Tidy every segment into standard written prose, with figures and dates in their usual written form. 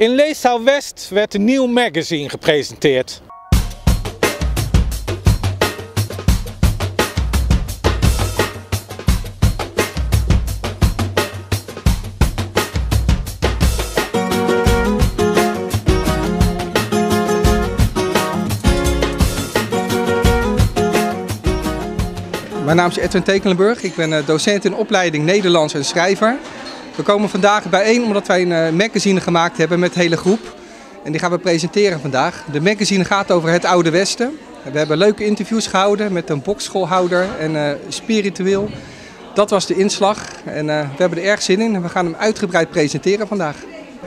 In Leefzaal West werd een nieuw magazine gepresenteerd. Mijn naam is Edwin Tekelenburg, ik ben docent in opleiding Nederlands en schrijver. We komen vandaag bijeen omdat wij een magazine gemaakt hebben met de hele groep. En die gaan we presenteren vandaag. De magazine gaat over het Oude Westen. We hebben leuke interviews gehouden met een bokschoolhouder en spiritueel. Dat was de inslag en we hebben er erg zin in en we gaan hem uitgebreid presenteren vandaag.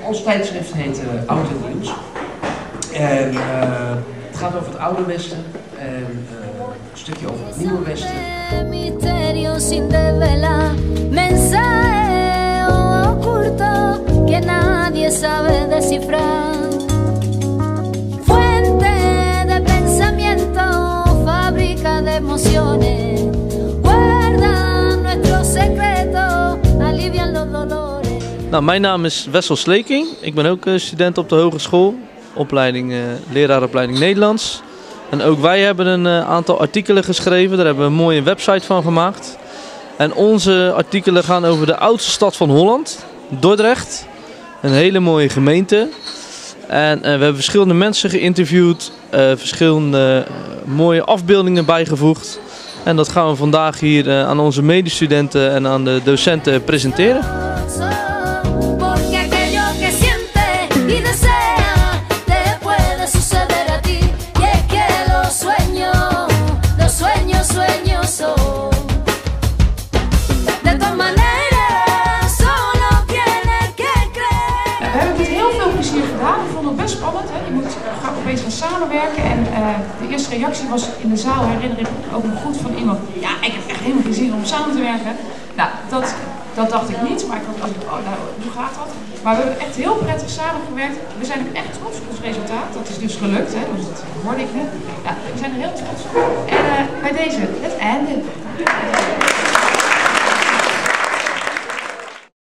Ons tijdschrift heet Oud en Nieuws. En het gaat over het Oude Westen en een stukje over het Nieuwe Westen. Que nadie sabe descifrar. Fuente de pensamiento, fábrica de emociones. Guarda nuestro secreto, alivian los dolores. Nou, mijn naam is Wessel Sleking. Ik ben ook student op de hogeschool, leraaropleiding Nederlands. En ook wij hebben een aantal artikelen geschreven. Daar hebben we een mooie website van gemaakt. En onze artikelen gaan over de oudste stad van Holland, Dordrecht. Een hele mooie gemeente. En we hebben verschillende mensen geïnterviewd, verschillende mooie afbeeldingen bijgevoegd. En dat gaan we vandaag hier aan onze medestudenten en aan de docenten presenteren. Je moet opeens gaan samenwerken en de eerste reactie was in de zaal, herinner ik me ook nog goed, van iemand: ja, ik heb echt helemaal geen zin om samen te werken. Nou, dat dacht ik niet, maar ik dacht, oh, nou, hoe gaat dat? Maar we hebben echt heel prettig samengewerkt. We zijn ook echt trots op ons resultaat. Dat is dus gelukt, hè? Dus dat hoorde ik net. Ja, we zijn er heel trots op. En bij deze, het einde.